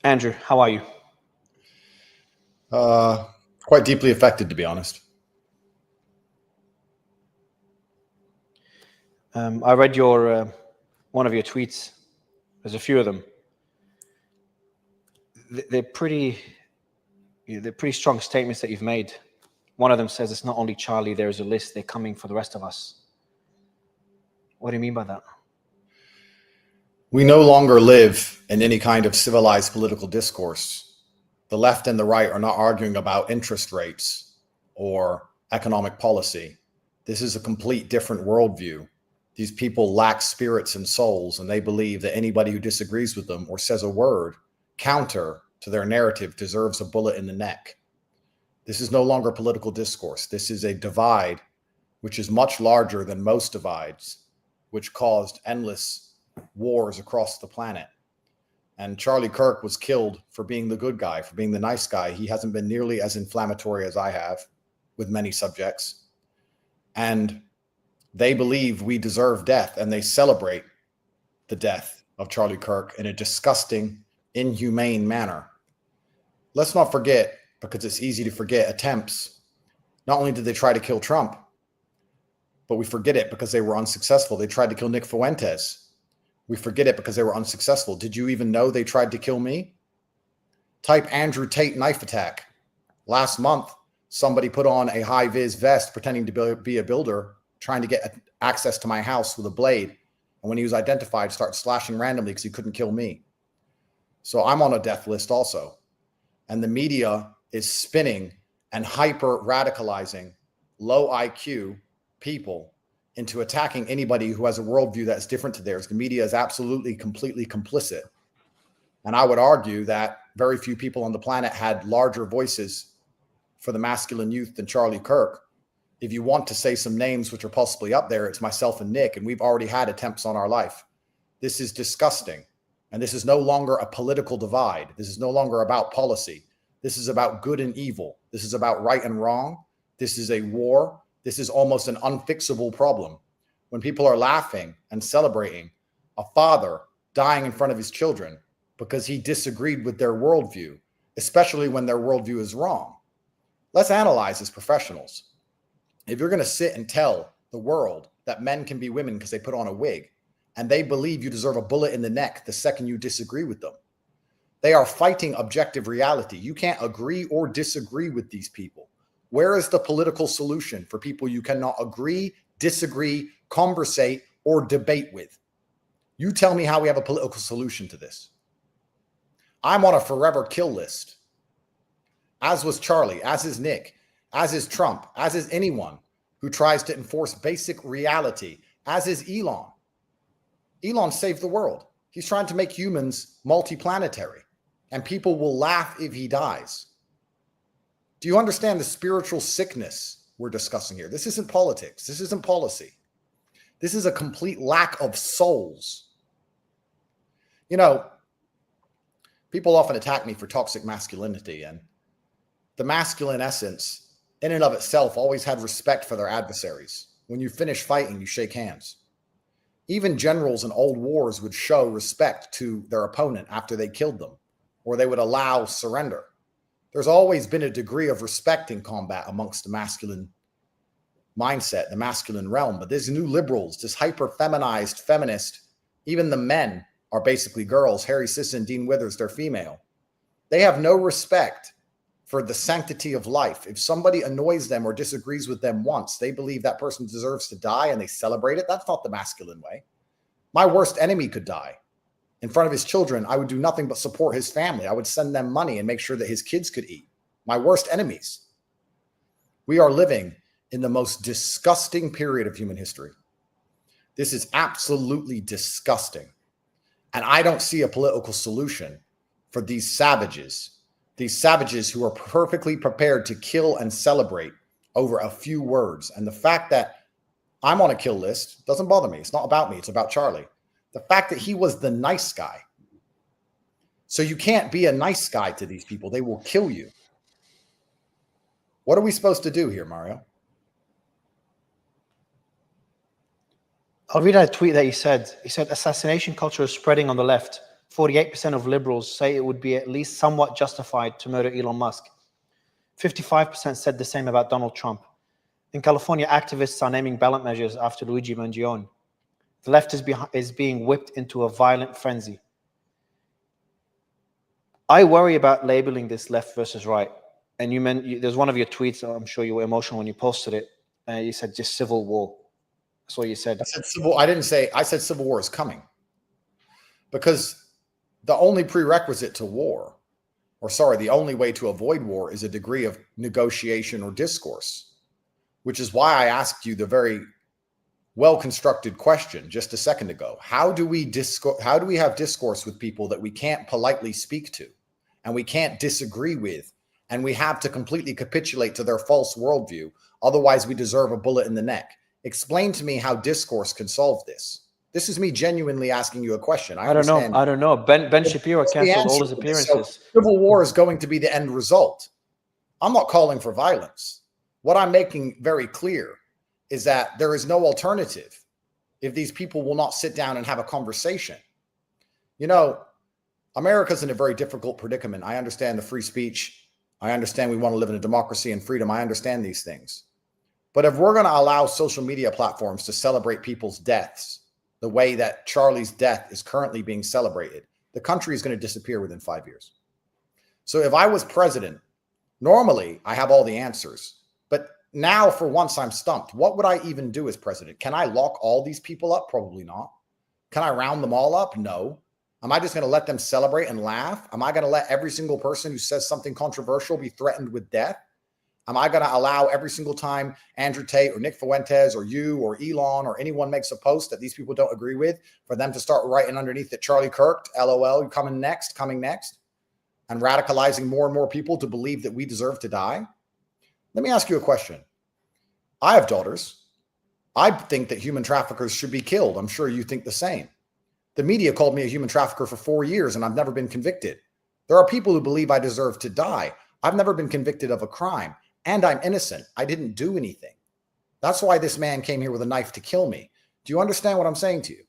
Andrew, how are you? Quite deeply affected, to be honest. I read your one of your tweets. There's a few of them. They're pretty strong statements that you've made. One of them says it's not only Charlie, there's a list, they're coming for the rest of us. What do you mean by that? We no longer live in any kind of civilized political discourse. The left and the right are not arguing about interest rates or economic policy. This is a complete different worldview. These people lack spirits and souls, and they believe that anybody who disagrees with them or says a word counter to their narrative deserves a bullet in the neck. This is no longer political discourse. This is a divide which is much larger than most divides, which caused endless wars across the planet. And Charlie Kirk was killed for being the good guy, for being the nice guy. He hasn't been nearly as inflammatory as I have with many subjects. And they believe we deserve death, and they celebrate the death of Charlie Kirk in a disgusting, inhumane manner. Let's not forget, because it's easy to forget, attempts. Not only did they try to kill Trump, but we forget it because they were unsuccessful. They tried to kill Nick Fuentes. We forget it because they were unsuccessful. Did you even know they tried to kill me? Type Andrew Tate knife attack. Last month, somebody put on a high-vis vest pretending to be a builder, trying to get access to my house with a blade. And when he was identified, started slashing randomly because he couldn't kill me. So I'm on a death list also. And the media is spinning and hyper-radicalizing low IQ people into attacking anybody who has a worldview that's different to theirs. The media is absolutely, completely complicit. And I would argue that very few people on the planet had larger voices for the masculine youth than Charlie Kirk. If you want to say some names which are possibly up there, it's myself and Nick, and we've already had attempts on our life. This is disgusting. And this is no longer a political divide. This is no longer about policy. This is about good and evil. This is about right and wrong. This is a war. This is almost an unfixable problem. When people are laughing and celebrating a father dying in front of his children because he disagreed with their worldview, especially when their worldview is wrong. Let's analyze as professionals. If you're going to sit and tell the world that men can be women because they put on a wig, and they believe you deserve a bullet in the neck the second you disagree with them, they are fighting objective reality. You can't agree or disagree with these people. Where is the political solution for people you cannot agree, disagree, conversate, or debate with? You tell me how we have a political solution to this. I'm on a forever kill list, as was Charlie, as is Nick, as is Trump, as is anyone who tries to enforce basic reality, as is Elon. Elon saved the world. He's trying to make humans multiplanetary, and people will laugh if he dies. Do you understand the spiritual sickness we're discussing here? This isn't politics. This isn't policy. This is a complete lack of souls. You know, people often attack me for toxic masculinity, and the masculine essence in and of itself always had respect for their adversaries. When you finish fighting, you shake hands. Even generals in old wars would show respect to their opponent after they killed them, or they would allow surrender. There's always been a degree of respect in combat amongst the masculine mindset, the masculine realm. But there's new liberals, this hyper-feminized feminist. Even the men are basically girls. Harry Sisson, Dean Withers, they're female. They have no respect for the sanctity of life. If somebody annoys them or disagrees with them once, they believe that person deserves to die and they celebrate it. That's not the masculine way. My worst enemy could die. In front of his children, I would do nothing but support his family. I would send them money and make sure that his kids could eat. My worst enemies. We are living in the most disgusting period of human history. This is absolutely disgusting. And I don't see a political solution for these savages who are perfectly prepared to kill and celebrate over a few words. And the fact that I'm on a kill list doesn't bother me. It's not about me. It's about Charlie. The fact that he was the nice guy. So you can't be a nice guy to these people. They will kill you. What are we supposed to do here, Mario? I'll read a tweet that he said. He said, assassination culture is spreading on the left. 48% of liberals say it would be at least somewhat justified to murder Elon Musk. 55% said the same about Donald Trump. In California, activists are naming ballot measures after Luigi Mangione. The left is being whipped into a violent frenzy. I worry about labeling this left versus right. And there's one of your tweets, I'm sure you were emotional when you posted it. You said just civil war. That's what you said. I said civil war is coming. Because the only prerequisite to war, the only way to avoid war is a degree of negotiation or discourse, which is why I asked you the very well-constructed question just a second ago. How do we have discourse with people that we can't politely speak to and we can't disagree with, and we have to completely capitulate to their false worldview? Otherwise, we deserve a bullet in the neck. Explain to me how discourse can solve this. This is me genuinely asking you a question. I don't know. Ben Shapiro canceled all his appearances. So civil war is going to be the end result. I'm not calling for violence. What I'm making very clear is that there is no alternative if these people will not sit down and have a conversation. You know, America's in a very difficult predicament. I understand the free speech. I understand we want to live in a democracy and freedom. I understand these things. But if we're going to allow social media platforms to celebrate people's deaths the way that Charlie's death is currently being celebrated, the country is going to disappear within 5 years. So if I was president, normally I have all the answers. But now, for once, I'm stumped. What would I even do as president? Can I lock all these people up? Probably not. Can I round them all up? No. Am I just going to let them celebrate and laugh? Am I going to let every single person who says something controversial be threatened with death? Am I going to allow every single time Andrew Tate or Nick Fuentes or you or Elon or anyone makes a post that these people don't agree with, for them to start writing underneath that Charlie Kirk, LOL, coming next, and radicalizing more and more people to believe that we deserve to die? Let me ask you a question. I have daughters. I think that human traffickers should be killed. I'm sure you think the same. The media called me a human trafficker for 4 years, and I've never been convicted. There are people who believe I deserve to die. I've never been convicted of a crime, and I'm innocent. I didn't do anything. That's why this man came here with a knife to kill me. Do you understand what I'm saying to you?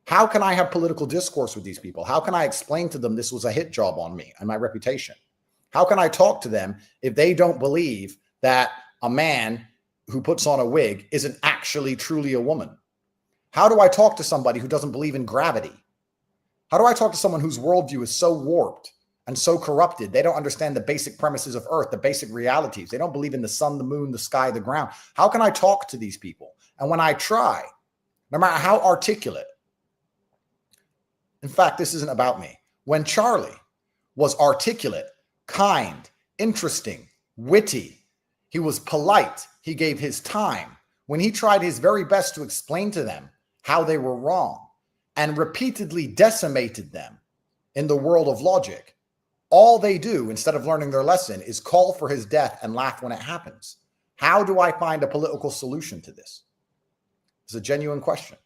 How can I have political discourse with these people? How can I explain to them this was a hit job on me and my reputation? How can I talk to them if they don't believe that a man who puts on a wig isn't actually truly a woman? How do I talk to somebody who doesn't believe in gravity? How do I talk to someone whose worldview is so warped and so corrupted? They don't understand the basic premises of Earth, the basic realities. They don't believe in the sun, the moon, the sky, the ground. How can I talk to these people? And when I try, no matter how articulate, in fact, this isn't about me. When Charlie was articulate, kind, interesting, witty, he was polite, he gave his time. When he tried his very best to explain to them how they were wrong and repeatedly decimated them in the world of logic, all they do instead of learning their lesson is call for his death and laugh when it happens. How do I find a political solution to this? It's a genuine question.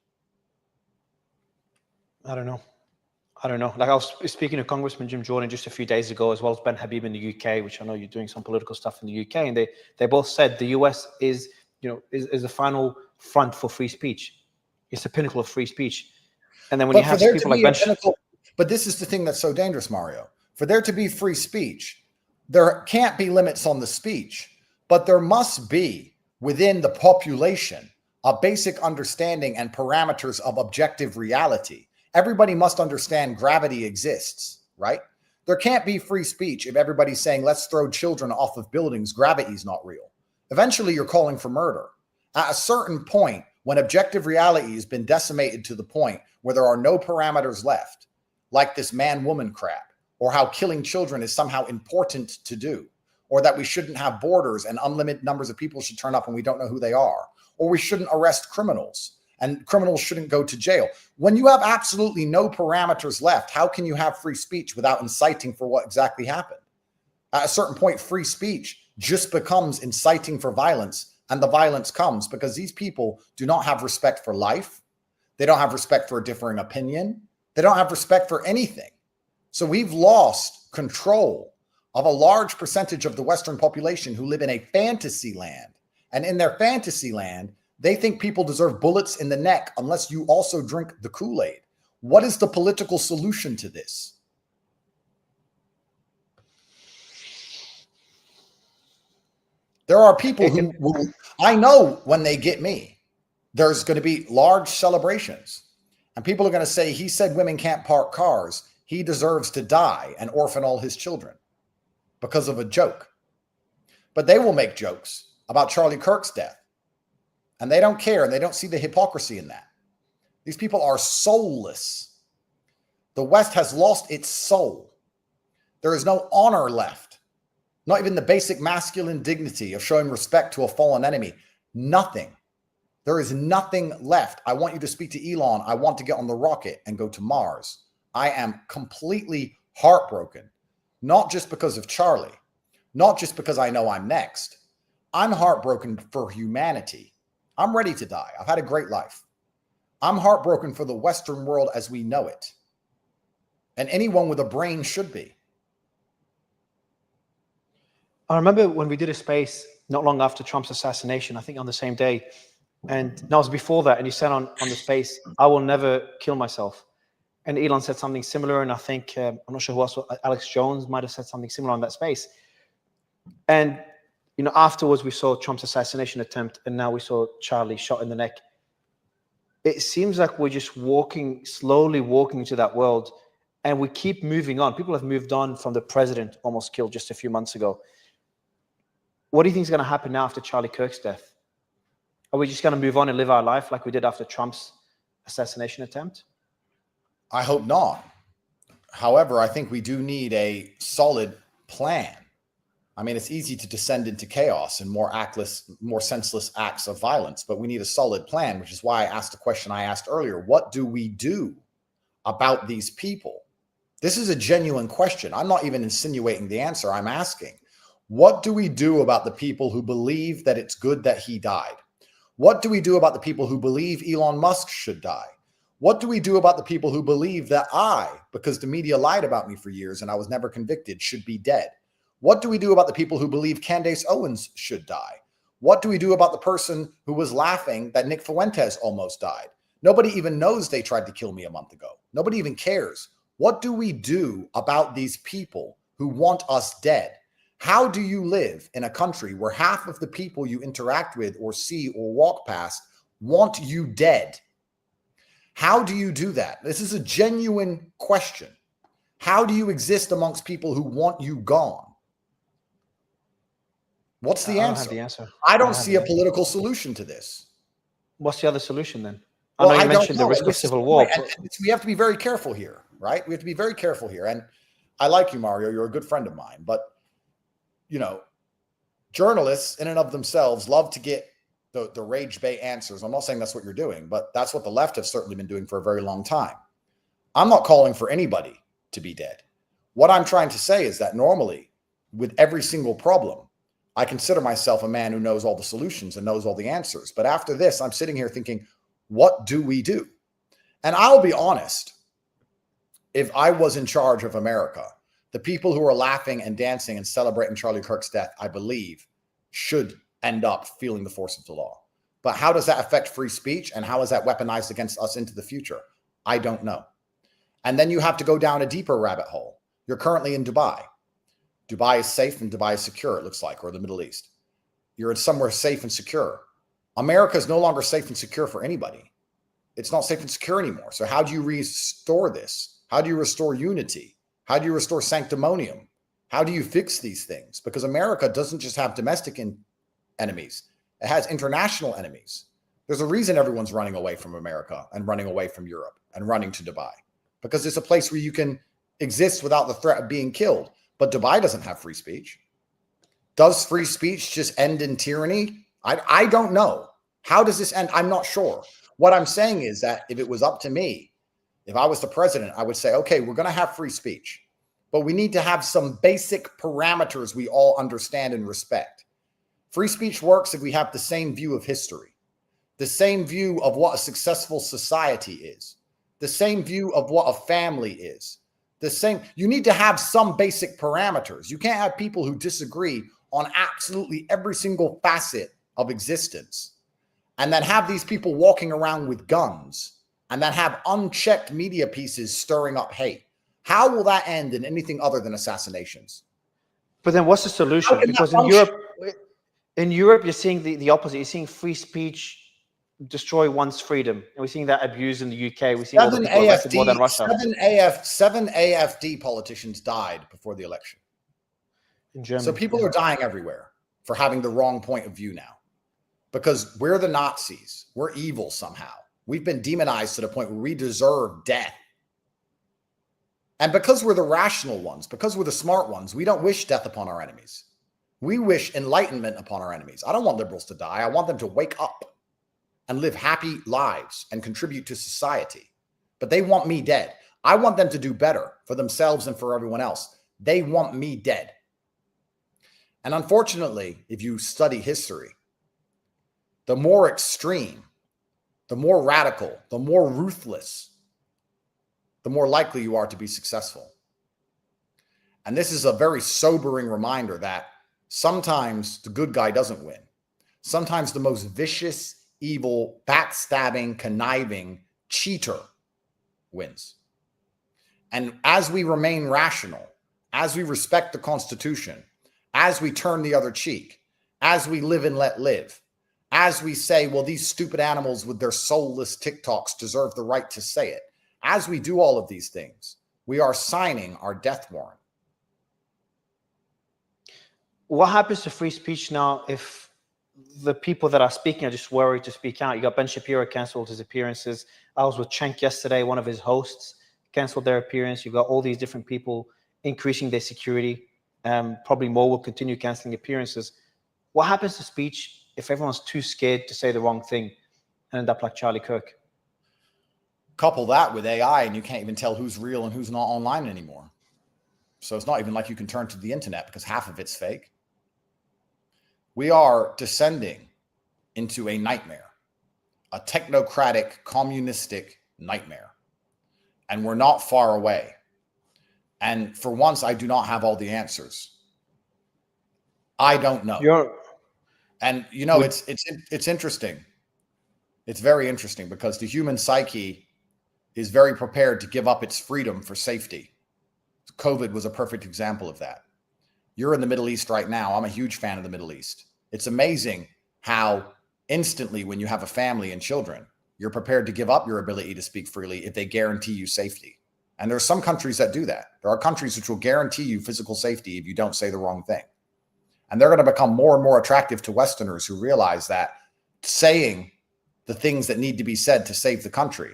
I don't know. Like I was speaking to Congressman Jim Jordan just a few days ago, as well as Ben Habib in the UK, which I know you're doing some political stuff in the UK, and they both said the US is the final front for free speech. It's the pinnacle of free speech. And then when you have people like Ben, but this is the thing that's so dangerous, Mario. For there to be free speech, there can't be limits on the speech, but there must be within the population a basic understanding and parameters of objective reality. Everybody must understand gravity exists, right? There can't be free speech if everybody's saying, let's throw children off of buildings. Gravity is not real. Eventually, you're calling for murder. At a certain point, when objective reality has been decimated to the point where there are no parameters left, like this man-woman crap, or how killing children is somehow important to do, or that we shouldn't have borders and unlimited numbers of people should turn up and we don't know who they are, or we shouldn't arrest criminals and criminals shouldn't go to jail. When you have absolutely no parameters left, how can you have free speech without inciting for what exactly happened? At a certain point, free speech just becomes inciting for violence, and the violence comes because these people do not have respect for life. They don't have respect for a differing opinion. They don't have respect for anything. So we've lost control of a large percentage of the Western population who live in a fantasy land. And in their fantasy land, they think people deserve bullets in the neck unless you also drink the Kool-Aid. What is the political solution to this? There are people who will, I know when they get me, there's going to be large celebrations. And people are going to say, he said women can't park cars. He deserves to die and orphan all his children because of a joke. But they will make jokes about Charlie Kirk's death. And they don't care, and they don't see the hypocrisy in that. These people are soulless. The West has lost its soul. There is no honor left. Not even the basic masculine dignity of showing respect to a fallen enemy. Nothing. There is nothing left. I want you to speak to Elon. I want to get on the rocket and go to Mars. I am completely heartbroken. Not just because of Charlie. Not just because I know I'm next. I'm heartbroken for humanity. I'm ready to die. I've had a great life. I'm heartbroken for the Western world as we know it. And anyone with a brain should be. I remember when we did a space not long after Trump's assassination, I think on the same day, and that was before that, and you said on the space, I will never kill myself. And Elon said something similar, and I think, I'm not sure who else, Alex Jones might have said something similar on that space. And, you know, afterwards we saw Trump's assassination attempt, and now we saw Charlie shot in the neck. It seems like we're just slowly walking into that world, and we keep moving on. People have moved on from the president almost killed just a few months ago. What do you think is going to happen now after Charlie Kirk's death? Are we just going to move on and live our life like we did after Trump's assassination attempt? I hope not. However, I think we do need a solid plan. I mean, it's easy to descend into chaos and more senseless acts of violence, but we need a solid plan, which is why I asked the question I asked earlier. What do we do about these people? This is a genuine question. I'm not even insinuating the answer. I'm asking. What do we do about the people who believe that it's good that he died? What do we do about the people who believe Elon Musk should die? What do we do about the people who believe that I, because the media lied about me for years and I was never convicted, should be dead? What do we do about the people who believe Candace Owens should die? What do we do about the person who was laughing that Nick Fuentes almost died? Nobody even knows they tried to kill me a month ago. Nobody even cares. What do we do about these people who want us dead? How do you live in a country where half of the people you interact with or see or walk past want you dead? How do you do that? This is a genuine question. How do you exist amongst people who want you gone? What's the answer? I don't have the answer. I don't see a political solution to this. What's the other solution then? Well, I know you mentioned the risk of civil war. We have to be very careful here, right? We have to be very careful here. And I like you, Mario. You're a good friend of mine. But, you know, journalists in and of themselves love to get the rage bait answers. I'm not saying that's what you're doing, but that's what the left have certainly been doing for a very long time. I'm not calling for anybody to be dead. What I'm trying to say is that normally, with every single problem, I consider myself a man who knows all the solutions and knows all the answers. But after this, I'm sitting here thinking, what do we do? And I'll be honest, if I was in charge of America, the people who are laughing and dancing and celebrating Charlie Kirk's death, I believe, should end up feeling the force of the law. But how does that affect free speech? And how is that weaponized against us into the future? I don't know. And then you have to go down a deeper rabbit hole. You're currently in Dubai. Dubai is safe and Dubai is secure, it looks like, or the Middle East. You're in somewhere safe and secure. America is no longer safe and secure for anybody. It's not safe and secure anymore. So how do you restore this? How do you restore unity? How do you restore sanctimonium? How do you fix these things? Because America doesn't just have domestic enemies. It has international enemies. There's a reason everyone's running away from America and running away from Europe and running to Dubai. Because it's a place where you can exist without the threat of being killed. But Dubai doesn't have free speech. Does free speech just end in tyranny? I don't know. How does this end? I'm not sure. What I'm saying is that if it was up to me, if I was the president, I would say, okay, we're going to have free speech, but we need to have some basic parameters we all understand and respect. Free speech works if we have the same view of history, the same view of what a successful society is, the same view of what a family is, you need to have some basic parameters. You can't have people who disagree on absolutely every single facet of existence and then have these people walking around with guns and then have unchecked media pieces stirring up hate. How will that end in anything other than assassinations? But then what's the How solution? can Because that function? in Europe, you're seeing the opposite. You're seeing free speech destroy one's freedom. And we're seeing that abused in the UK. We're seeing all the people arrested more than Russia. Seven AFD politicians died before the election. In Germany. So people are dying everywhere for having the wrong point of view now. Because we're the Nazis. We're evil somehow. We've been demonized to the point where we deserve death. And because we're the rational ones, because we're the smart ones, we don't wish death upon our enemies. We wish enlightenment upon our enemies. I don't want liberals to die. I want them to wake up and live happy lives and contribute to society. But they want me dead. I want them to do better for themselves and for everyone else. They want me dead. And unfortunately, if you study history, the more extreme, the more radical, the more ruthless, the more likely you are to be successful. And this is a very sobering reminder that sometimes the good guy doesn't win. Sometimes the most vicious, evil, backstabbing, conniving cheater wins. And as we remain rational, as we respect the Constitution, as we turn the other cheek, as we live and let live, as we say, well, these stupid animals with their soulless TikToks deserve the right to say it. As we do all of these things, we are signing our death warrant. What happens to free speech now if the people that are speaking are just worried to speak out? You got Ben Shapiro canceled his appearances. I was with Cenk yesterday, one of his hosts canceled their appearance. You've got all these different people increasing their security. Probably more will continue canceling appearances. What happens to speech if everyone's too scared to say the wrong thing and end up like Charlie Kirk? Couple that with AI and you can't even tell who's real and who's not online anymore. So it's not even like you can turn to the internet because half of it's fake. We are descending into a nightmare, a technocratic, communistic nightmare. And we're not far away. And for once, I do not have all the answers. I don't know. And you know, it's interesting. It's very interesting because the human psyche is very prepared to give up its freedom for safety. COVID was a perfect example of that. You're in the Middle East right now. I'm a huge fan of the Middle East. It's amazing how instantly when you have a family and children, you're prepared to give up your ability to speak freely if they guarantee you safety. And there are some countries that do that. There are countries which will guarantee you physical safety if you don't say the wrong thing. And they're going to become more and more attractive to Westerners who realize that saying the things that need to be said to save the country,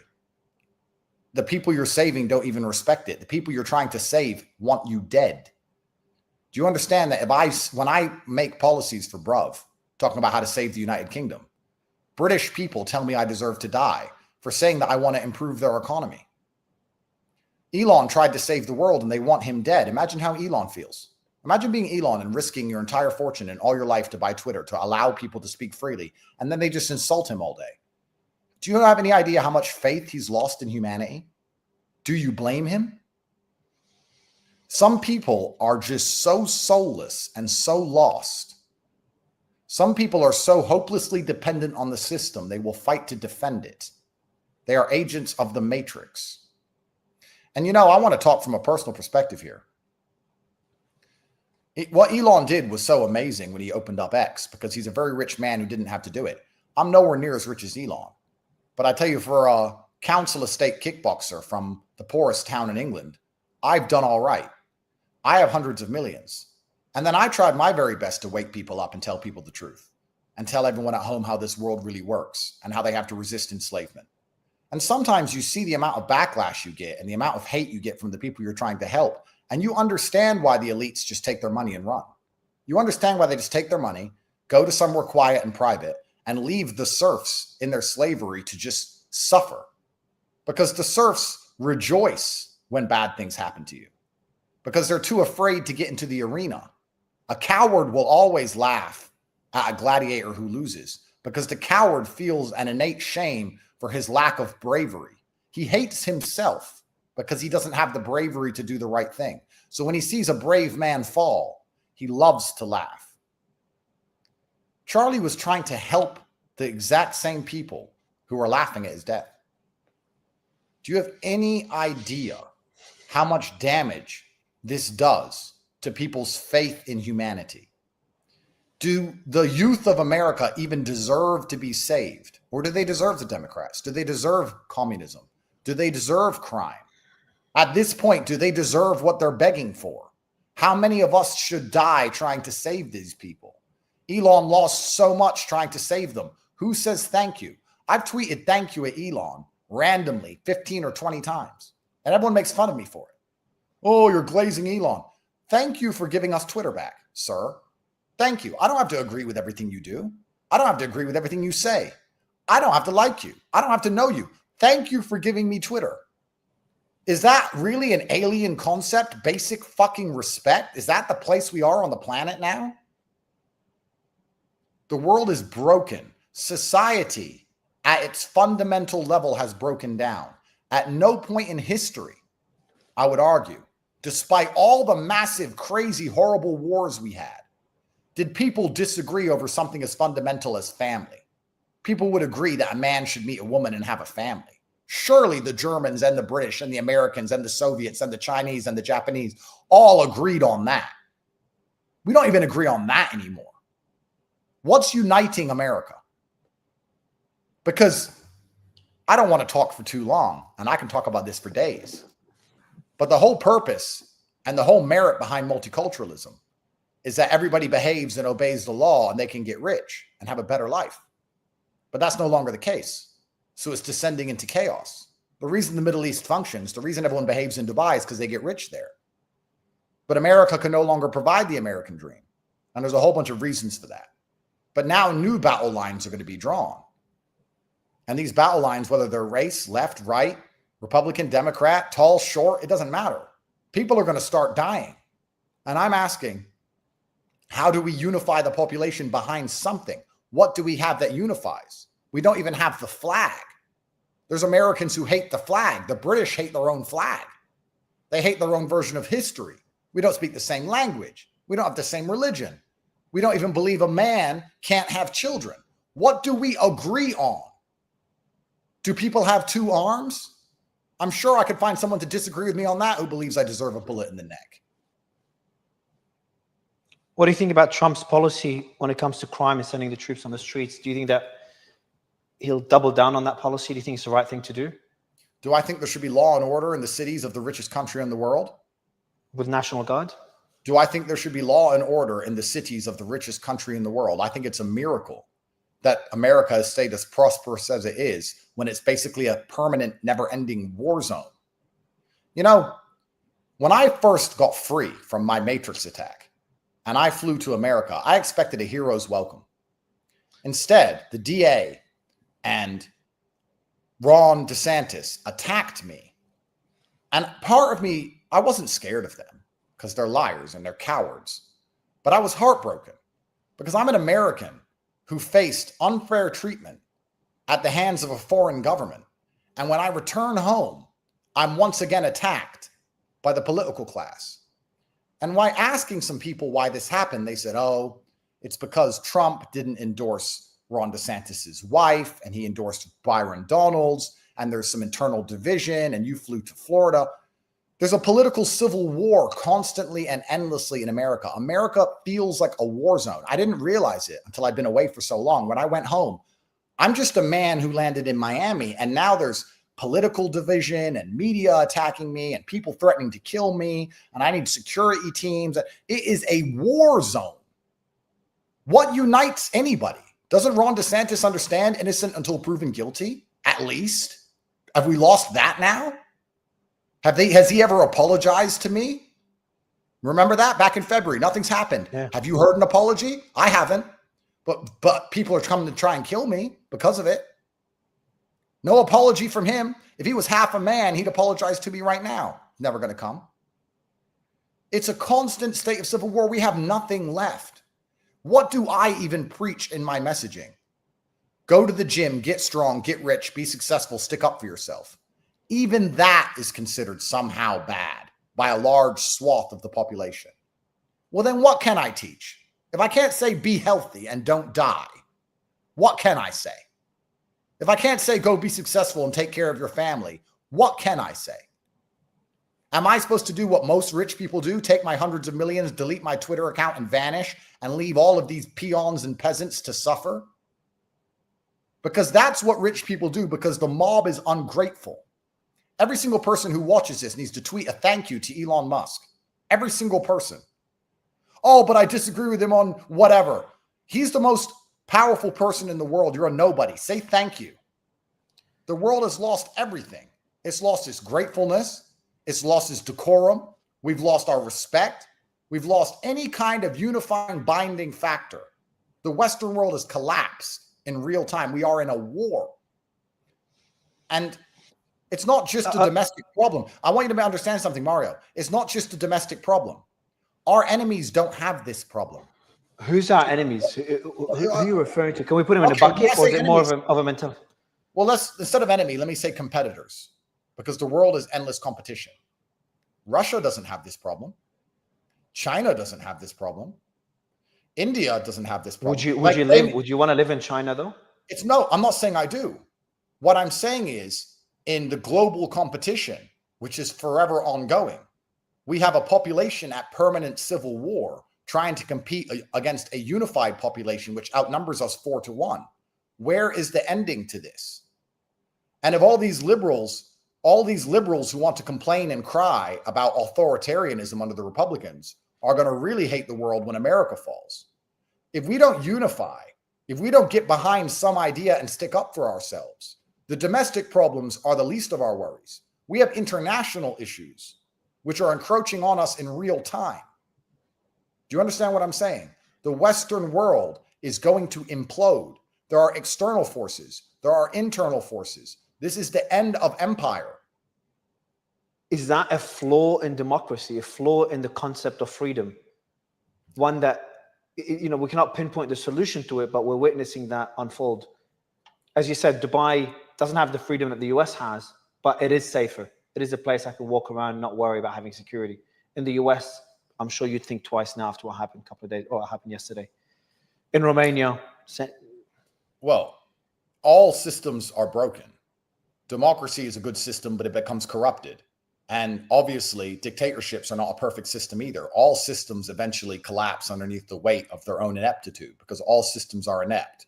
the people you're saving don't even respect it. The people you're trying to save want you dead. Do you understand that when I make policies for Bruv, talking about how to save the United Kingdom, British people tell me I deserve to die for saying that I want to improve their economy. Elon tried to save the world and they want him dead. Imagine how Elon feels. Imagine being Elon and risking your entire fortune and all your life to buy Twitter, to allow people to speak freely, and then they just insult him all day. Do you have any idea how much faith he's lost in humanity? Do you blame him? Some people are just so soulless and so lost. Some people are so hopelessly dependent on the system, they will fight to defend it. They are agents of the matrix. And you know, I want to talk from a personal perspective here. What Elon did was so amazing when he opened up X, because he's a very rich man who didn't have to do it. I'm nowhere near as rich as Elon. But I tell you, for a council estate kickboxer from the poorest town in England, I've done all right. I have hundreds of millions. And then I tried my very best to wake people up and tell people the truth and tell everyone at home how this world really works and how they have to resist enslavement. And sometimes you see the amount of backlash you get and the amount of hate you get from the people you're trying to help. And you understand why the elites just take their money and run. You understand why they just take their money, go to somewhere quiet and private, and leave the serfs in their slavery to just suffer. Because the serfs rejoice when bad things happen to you, because they're too afraid to get into the arena. A coward will always laugh at a gladiator who loses, because the coward feels an innate shame for his lack of bravery. He hates himself because he doesn't have the bravery to do the right thing. So when he sees a brave man fall, he loves to laugh. Charlie was trying to help the exact same people who were laughing at his death. Do you have any idea how much damage this does to people's faith in humanity? Do the youth of America even deserve to be saved? Or do they deserve the Democrats? Do they deserve communism? Do they deserve crime? At this point, do they deserve what they're begging for? How many of us should die trying to save these people? Elon lost so much trying to save them. Who says thank you? I've tweeted thank you at Elon randomly 15 or 20 times, and everyone makes fun of me for it. Oh, you're glazing Elon. Thank you for giving us Twitter back, sir. Thank you. I don't have to agree with everything you do. I don't have to agree with everything you say. I don't have to like you. I don't have to know you. Thank you for giving me Twitter. Is that really an alien concept? Basic fucking respect? Is that the place we are on the planet now? The world is broken. Society at its fundamental level has broken down. At no point in history, I would argue, despite all the massive, crazy, horrible wars we had, did people disagree over something as fundamental as family. People would agree that a man should meet a woman and have a family. Surely the Germans and the British and the Americans and the Soviets and the Chinese and the Japanese all agreed on that. We don't even agree on that anymore. What's uniting America? Because I don't want to talk for too long, and I can talk about this for days. But the whole purpose and the whole merit behind multiculturalism is that everybody behaves and obeys the law and they can get rich and have a better life. But that's no longer the case. So it's descending into chaos. The reason the Middle East functions, the reason everyone behaves in Dubai is because they get rich there. But America can no longer provide the American dream. And there's a whole bunch of reasons for that. But now new battle lines are going to be drawn. And these battle lines, whether they're race, left, right, Republican, Democrat, tall, short, it doesn't matter. People are going to start dying. And I'm asking, how do we unify the population behind something? What do we have that unifies? We don't even have the flag. There's Americans who hate the flag. The British hate their own flag. They hate their own version of history. We don't speak the same language. We don't have the same religion. We don't even believe a man can't have children. What do we agree on? Do people have two arms? I'm sure I could find someone to disagree with me on that who believes I deserve a bullet in the neck. What do you think about Trump's policy when it comes to crime and sending the troops on the streets? Do you think that he'll double down on that policy? Do you think it's the right thing to do? Do I think there should be law and order in the cities of the richest country in the world? With National Guard? Do I think there should be law and order in the cities of the richest country in the world? I think it's a miracle that America has stayed as prosperous as it is when it's basically a permanent, never-ending war zone. You know, when I first got free from my Matrix attack and I flew to America, I expected a hero's welcome. Instead, the DA and Ron DeSantis attacked me. And part of me, I wasn't scared of them because they're liars and they're cowards. But I was heartbroken because I'm an American who faced unfair treatment at the hands of a foreign government. And when I return home, I'm once again attacked by the political class. And while asking some people why this happened, they said, oh, it's because Trump didn't endorse Ron DeSantis's wife and he endorsed Byron Donalds and there's some internal division and you flew to Florida. There's a political civil war constantly and endlessly in America. America feels like a war zone. I didn't realize it until I'd been away for so long. When I went home, I'm just a man who landed in Miami, and now there's political division and media attacking me and people threatening to kill me, and I need security teams. It is a war zone. What unites anybody? Doesn't Ron DeSantis understand innocent until proven guilty? At least. Have we lost that now? Has he ever apologized to me? Remember that back in February? Nothing's happened. Yeah. Have you heard an apology? I haven't. But people are coming to try and kill me because of it. No apology from him. If he was half a man, he'd apologize to me right now. Never going to come. It's a constant state of civil war. We have nothing left. What do I even preach in my messaging? Go to the gym, get strong, get rich, be successful, stick up for yourself. Even that is considered somehow bad by a large swath of the population. Well, then what can I teach? If I can't say be healthy and don't die, what can I say? If I can't say go be successful and take care of your family, What can I say? Am I supposed to do what most rich people do? Take my hundreds of millions, delete my Twitter account and vanish and leave all of these peons and peasants to suffer? Because that's what rich people do, because the mob is ungrateful. Every single person who watches this needs to tweet a thank you to Elon Musk. Every single person. Oh, but I disagree with him on whatever. He's the most powerful person in the world. You're a nobody. Say thank you. The world has lost everything. It's lost its gratefulness. It's lost its decorum. We've lost our respect. We've lost any kind of unifying, binding factor. The Western world has collapsed in real time. We are in a war. And it's not just a domestic problem. I want you to understand something, Mario. It's not just a domestic problem. Our enemies don't have this problem. Who's our enemies? Who are you referring to? Can we put them in a bucket, or is it more of a mental? Well, instead of enemy, let me say competitors, because the world is endless competition. Russia doesn't have this problem. China doesn't have this problem. India doesn't have this problem. Would you want to live in China though? I'm not saying I do. What I'm saying is, in the global competition, which is forever ongoing, we have a population at permanent civil war trying to compete against a unified population which outnumbers us 4-1. Where is the ending to this? And if all these liberals who want to complain and cry about authoritarianism under the Republicans are going to really hate the world when America falls. If we don't unify, if we don't get behind some idea and stick up for ourselves, the domestic problems are the least of our worries. We have international issues which are encroaching on us in real time. Do you understand what I'm saying? The Western world is going to implode. There are external forces. There are internal forces. This is the end of empire. Is that a flaw in democracy, a flaw in the concept of freedom? One that, we cannot pinpoint the solution to it, but we're witnessing that unfold. As you said, Dubai doesn't have the freedom that the US has, but it is safer. It is a place I can walk around and not worry about having security. In the US, I'm sure you'd think twice now after what happened a couple of days, or what happened yesterday. In Romania, well, all systems are broken. Democracy is a good system, but it becomes corrupted. And obviously, dictatorships are not a perfect system either. All systems eventually collapse underneath the weight of their own ineptitude, because all systems are inept.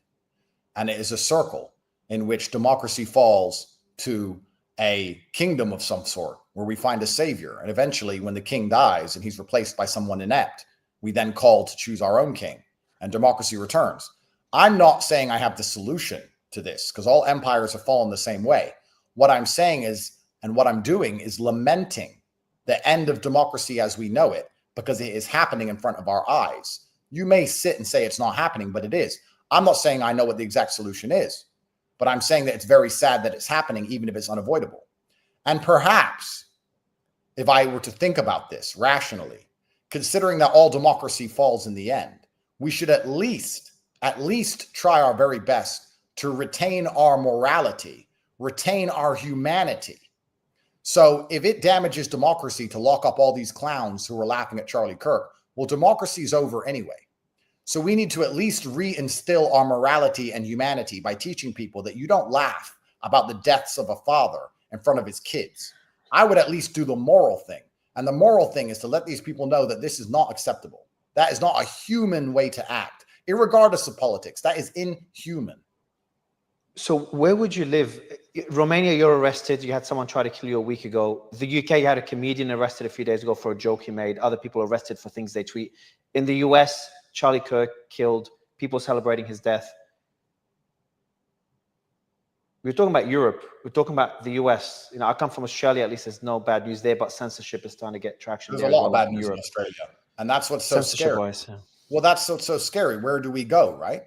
And it is a circle in which democracy falls to a kingdom of some sort, where we find a savior. And eventually, when the king dies and he's replaced by someone inept, we then call to choose our own king, and democracy returns. I'm not saying I have the solution to this, because all empires have fallen the same way. What I'm saying is, and what I'm doing is lamenting the end of democracy as we know it, because it is happening in front of our eyes. You may sit and say it's not happening, but it is. I'm not saying I know what the exact solution is, but I'm saying that it's very sad that it's happening, even if it's unavoidable. And perhaps, if I were to think about this rationally, considering that all democracy falls in the end, we should at least try our very best to retain our morality, retain our humanity. So if it damages democracy to lock up all these clowns who were laughing at Charlie Kirk, well, democracy is over anyway. So we need to at least reinstill our morality and humanity by teaching people that you don't laugh about the deaths of a father in front of his kids. I would at least do the moral thing. And the moral thing is to let these people know that this is not acceptable. That is not a human way to act, irregardless of politics. That is inhuman. So where would you live? Romania, you're arrested. You had someone try to kill you a week ago. The UK, you had a comedian arrested a few days ago for a joke he made. Other people arrested for things they tweet. In the US, Charlie Kirk killed, people celebrating his death. We're talking about Europe. We're talking about the US. I come from Australia. At least there's no bad news there, but censorship is starting to get traction. There's a lot of bad news in Australia. And that's what's so scary. Yeah. Well, that's what's so scary. Where do we go, right?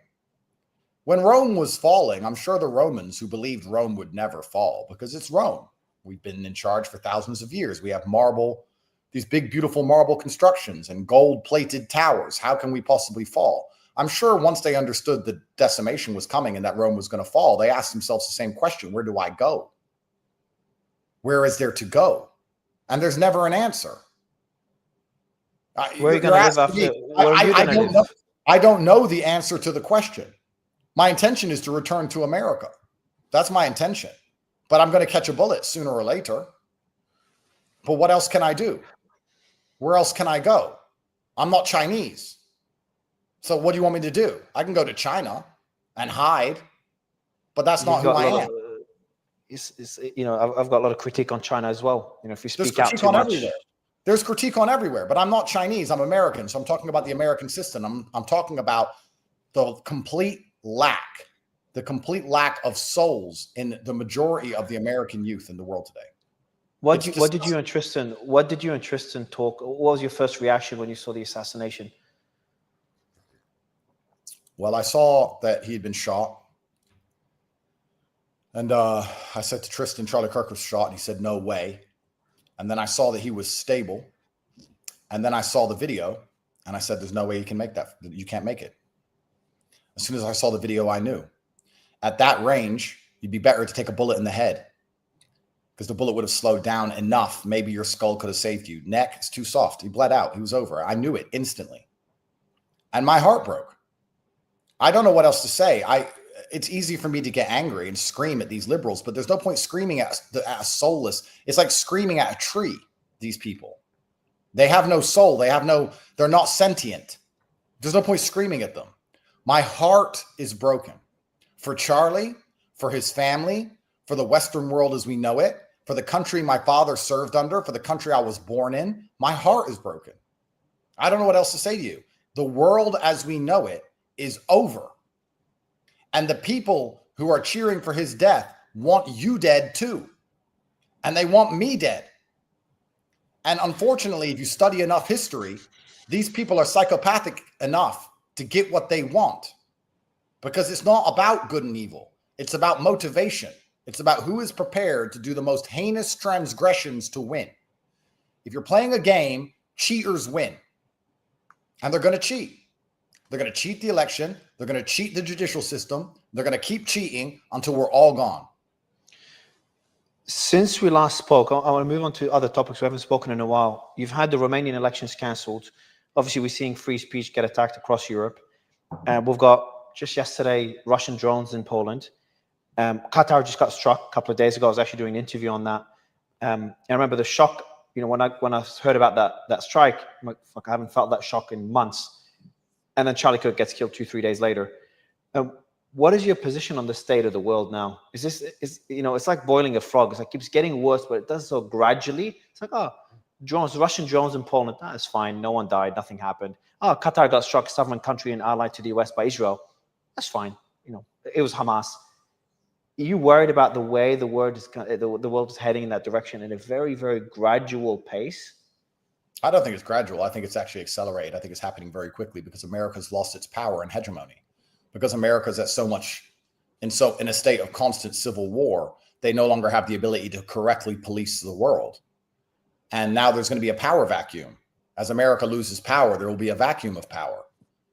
When Rome was falling, I'm sure the Romans who believed Rome would never fall, because it's Rome. We've been in charge for thousands of years. We have marble, these big, beautiful marble constructions and gold-plated towers. How can we possibly fall? I'm sure once they understood the decimation was coming and that Rome was going to fall, they asked themselves the same question: where do I go? Where is there to go? And there's never an answer. Where are you going to live after? I don't know the answer to the question. My intention is to return to America. That's my intention. but I'm going to catch a bullet sooner or later. But what else can I do? Where else can I go? I'm not Chinese. So what do you want me to do? I can go to China and hide, but that's not who I am. I've got a lot of critique on China as well. If you There's speak out critique too on much, everywhere. There's critique on everywhere, but I'm not Chinese. I'm American. So I'm talking about the American system. I'm talking about the complete lack of souls in the majority of the American youth in the world today. What did you and Tristan talk? What was your first reaction when you saw the assassination? Well, I saw that he had been shot. And I said to Tristan, Charlie Kirk was shot. And he said, no way. And then I saw that he was stable. And then I saw the video. And I said, there's no way you can make that. You can't make it. As soon as I saw the video, I knew. At that range, you'd be better to take a bullet in the head, because the bullet would have slowed down enough. Maybe your skull could have saved you. Neck, it's too soft. He bled out. He was over. I knew it instantly. And my heart broke. I don't know what else to say. It's easy for me to get angry and scream at these liberals, but there's no point screaming at a soulless. It's like screaming at a tree, these people. They have no soul. They're not sentient. There's no point screaming at them. My heart is broken for Charlie, for his family, for the Western world as we know it, for the country my father served under, for the country I was born in. My heart is broken. I don't know what else to say to you. The world as we know it is over. And the people who are cheering for his death want you dead too. And they want me dead. And unfortunately, if you study enough history, these people are psychopathic enough to get what they want. Because it's not about good and evil. It's about motivation. It's about who is prepared to do the most heinous transgressions to win. If you're playing a game, cheaters win. And they're going to cheat. They're going to cheat the election. They're going to cheat the judicial system. They're going to keep cheating until we're all gone. Since we last spoke, I want to move on to other topics we haven't spoken in a while. You've had the Romanian elections cancelled. Obviously, we're seeing free speech get attacked across Europe. We've got, just yesterday, Russian drones in Poland. Qatar just got struck a couple of days ago. I was actually doing an interview on that. And I remember the shock, when I heard about that strike, I'm like, fuck, I haven't felt that shock in months. And then Charlie Kirk gets killed 2-3 days later. What is your position on the state of the world now? It's like boiling a frog. It's like, keeps getting worse, but it does so gradually. It's like, Russian drones in Poland, that's fine. No one died. Nothing happened. Qatar got struck, sovereign country and allied to the US by Israel. That's fine. It was Hamas. Are you worried about the way the world is heading in that direction in a very, very gradual pace? I don't think it's gradual. I think it's actually accelerated. I think it's happening very quickly because America's lost its power and hegemony. Because America's at in a state of constant civil war, they no longer have the ability to correctly police the world. And now there's going to be a power vacuum. As America loses power, there will be a vacuum of power.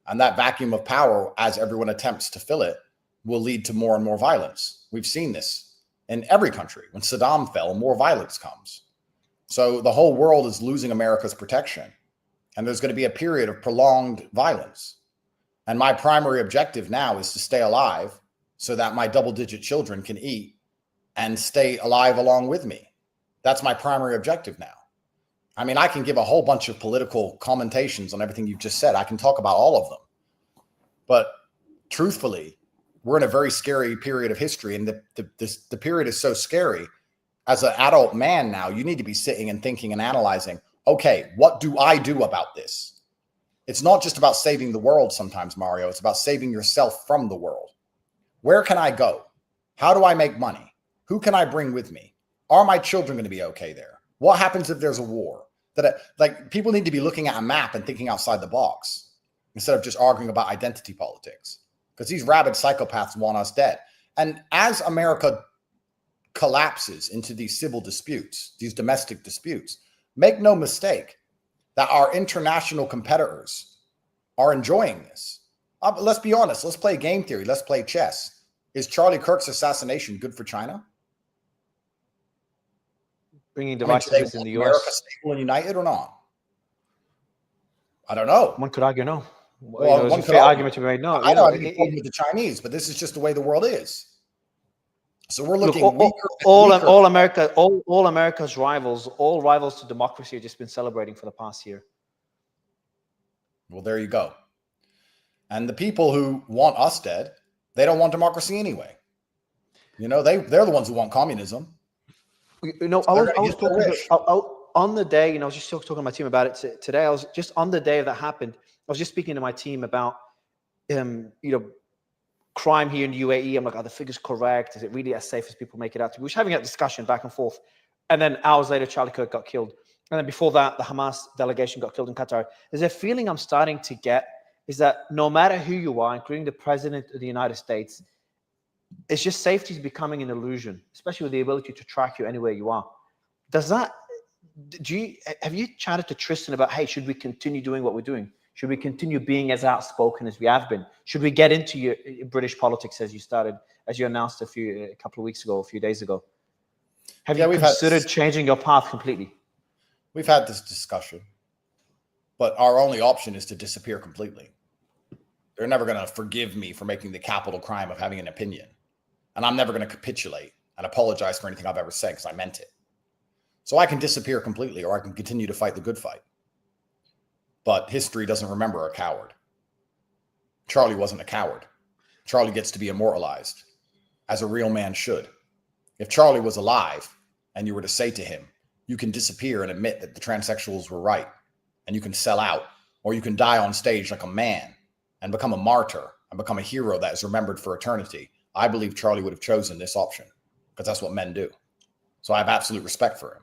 And that vacuum of power, as everyone attempts to fill it, will lead to more and more violence. We've seen this in every country. When Saddam fell, more violence comes. So the whole world is losing America's protection. And there's going to be a period of prolonged violence. And my primary objective now is to stay alive so that my double-digit children can eat and stay alive along with me. That's my primary objective now. I mean, I can give a whole bunch of political commentations on everything you've just said. I can talk about all of them. But truthfully, we're in a very scary period of history. And the period is so scary. As an adult man now, you need to be sitting and thinking and analyzing, okay, what do I do about this? It's not just about saving the world sometimes, Mario. It's about saving yourself from the world. Where can I go? How do I make money? Who can I bring with me? Are my children going to be okay there? What happens if there's a war? People need to be looking at a map and thinking outside the box instead of just arguing about identity politics, because these rabid psychopaths want us dead. And as America collapses into these civil disputes, these domestic disputes, make no mistake that our international competitors are enjoying this. Let's be honest. Let's play game theory. Let's play chess. Is Charlie Kirk's assassination good for China? Bringing divisiveness in the U.S. America stable and united or not? I don't know. One could argue no. Well, there's a fair argument to be made. No, I don't have any problem with the Chinese, but this is just the way the world is. So we're Look, looking weaker and weaker. all America's rivals, all rivals to democracy, have just been celebrating for the past year. Well, there you go. And the people who want us dead, they don't want democracy anyway. You know, they're the ones who want communism. You know, So I was talking on the day, you know, I was just talking to my team about it today. I was just on the day that happened. I was just speaking to my team about, you know, crime here in the UAE. I'm like, are the figures correct? Is it really as safe as people make it out to be? We were having a discussion back and forth. And then hours later, Charlie Kirk got killed. And then before that, the Hamas delegation got killed in Qatar. There's a feeling I'm starting to get is that no matter who you are, including the president of the United States, it's just safety is becoming an illusion, especially with the ability to track you anywhere you are. Have you chatted to Tristan about, hey, should we continue doing what we're doing? Should we continue being as outspoken as we have been? Should we get into your British politics as you announced a couple of weeks ago, a few days ago? Have you considered changing your path completely? We've had this discussion, but our only option is to disappear completely. They're never going to forgive me for making the capital crime of having an opinion. And I'm never going to capitulate and apologize for anything I've ever said because I meant it. So I can disappear completely, or I can continue to fight the good fight. But history doesn't remember a coward. Charlie wasn't a coward. Charlie gets to be immortalized, as a real man should. If Charlie was alive and you were to say to him, you can disappear and admit that the transsexuals were right, and you can sell out, or you can die on stage like a man and become a martyr and become a hero that is remembered for eternity, I believe Charlie would have chosen this option because that's what men do. So I have absolute respect for him.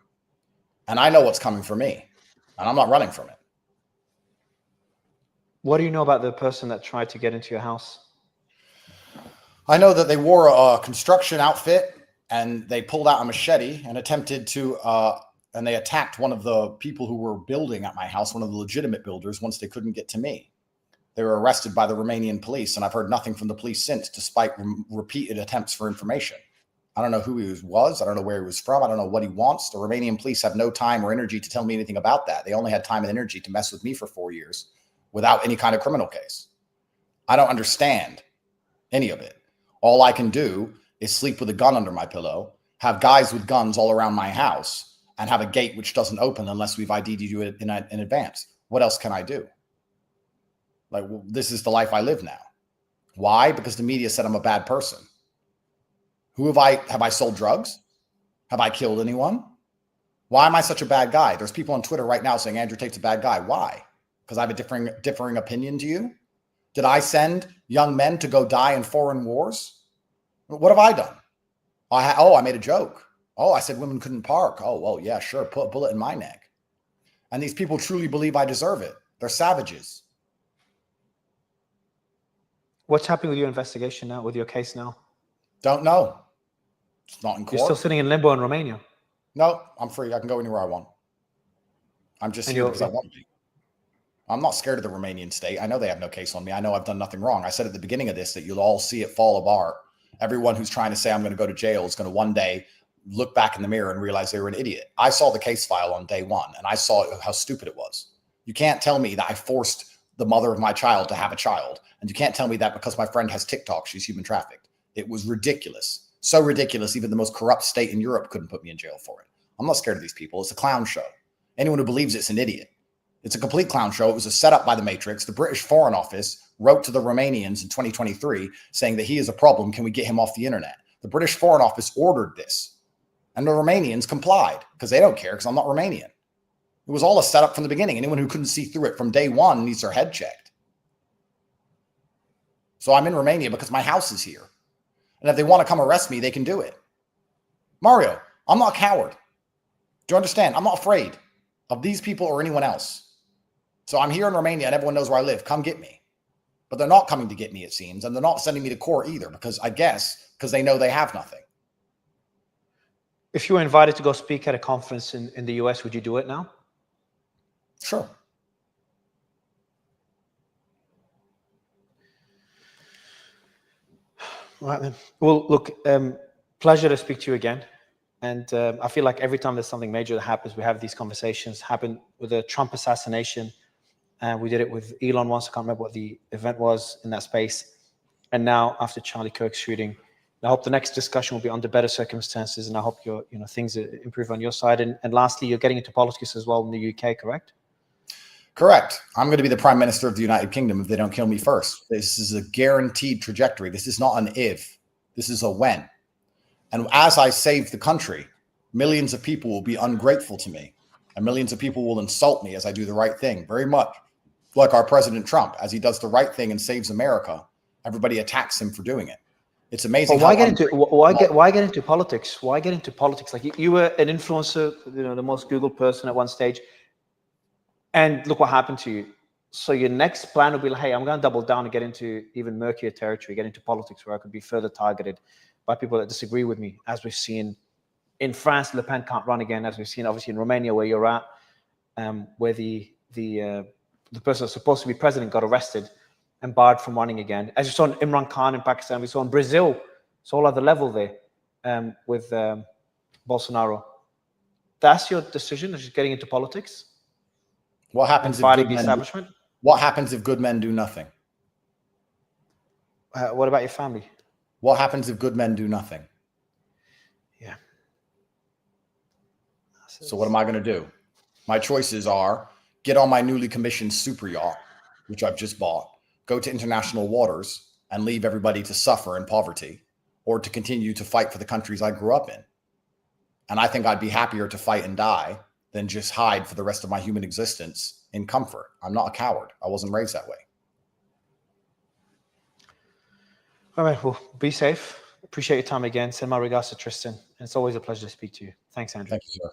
And I know what's coming for me, and I'm not running from it. What do you know about the person that tried to get into your house? I know that they wore a construction outfit and they pulled out a machete and attempted to, and they attacked one of the people who were building at my house, one of the legitimate builders, once they couldn't get to me. They were arrested by the Romanian police, and I've heard nothing from the police since, despite repeated attempts for information. I don't know who he was. I don't know where he was from. I don't know what he wants. The Romanian police have no time or energy to tell me anything about that. They only had time and energy to mess with me for 4 years without any kind of criminal case. I don't understand any of it. All I can do is sleep with a gun under my pillow, have guys with guns all around my house, and have a gate which doesn't open unless we've ID'd you in advance. What else can I do? Like, well, this is the life I live now. Why? Because the media said I'm a bad person. Who have I sold drugs? Have I killed anyone? Why am I such a bad guy? There's people on Twitter right now saying Andrew Tate's a bad guy. Why? Because I have a differing opinion to you? Did I send young men to go die in foreign wars? What have I done? I made a joke. Oh, I said women couldn't park. Oh, well, yeah, sure. Put a bullet in my neck. And these people truly believe I deserve it. They're savages. What's happening with your investigation now, with your case now? Don't know. It's not in court. You're still sitting in limbo in Romania? No, I'm free. I can go anywhere I want. I'm just here because I want to. I'm not scared of the Romanian state. I know they have no case on me. I know I've done nothing wrong. I said at the beginning of this that you'll all see it fall apart. Everyone who's trying to say I'm going to go to jail is going to one day look back in the mirror and realize they were an idiot. I saw the case file on day one, and I saw how stupid it was. You can't tell me that I forced the mother of my child to have a child. And you can't tell me that because my friend has TikTok, she's human trafficked. It was ridiculous. So ridiculous, even the most corrupt state in Europe couldn't put me in jail for it. I'm not scared of these people. It's a clown show. Anyone who believes it's an idiot. It's a complete clown show. It was a setup by the Matrix. The British Foreign Office wrote to the Romanians in 2023 saying that he is a problem. Can we get him off the internet? The British Foreign Office ordered this. And the Romanians complied because they don't care because I'm not Romanian. It was all a setup from the beginning. Anyone who couldn't see through it from day one needs their head checked. So I'm in Romania because my house is here. And if they want to come arrest me, they can do it. Mario, I'm not a coward. Do you understand? I'm not afraid of these people or anyone else. So I'm here in Romania and everyone knows where I live. Come get me. But they're not coming to get me, it seems. And they're not sending me to court either because they know they have nothing. If you were invited to go speak at a conference in the US, would you do it now? Sure. All right, then. Well, look, pleasure to speak to you again. And I feel like every time there's something major that happens, we have these conversations. Happened with the Trump assassination. And we did it with Elon once. I can't remember what the event was in that space. And now after Charlie Kirk's shooting, I hope the next discussion will be under better circumstances, and I hope things improve on your side. And lastly, you're getting into politics as well in the UK, correct? Correct. I'm going to be the Prime Minister of the United Kingdom if they don't kill me first. This is a guaranteed trajectory. This is not an if. This is a when. And as I save the country, millions of people will be ungrateful to me, and millions of people will insult me as I do the right thing. Very much like our President Trump, as he does the right thing and saves America, everybody attacks him for doing it. It's amazing. But why get into politics? Why get into politics? Like you were an influencer, the most Googled person at one stage, and look what happened to you. So your next plan will be like, hey, I'm going to double down and get into even murkier territory, get into politics where I could be further targeted by people that disagree with me, as we've seen in France. Le Pen can't run again, as we've seen obviously in Romania, where you're at, where the person that's supposed to be president got arrested and barred from running again. As you saw in Imran Khan in Pakistan, we saw in Brazil, it's all at the level there with Bolsonaro. That's your decision, is just getting into politics? What happens if fighting the establishment? What happens if good men do nothing? What about your family? What happens if good men do nothing? Yeah. So what am I going to do? My choices are get on my newly commissioned super yacht, which I've just bought, go to international waters and leave everybody to suffer in poverty, or to continue to fight for the countries I grew up in. And I think I'd be happier to fight and die than just hide for the rest of my human existence in comfort. I'm not a coward. I wasn't raised that way. All right, well, be safe. Appreciate your time again. Send my regards to Tristan. And it's always a pleasure to speak to you. Thanks, Andrew. Thank you, sir.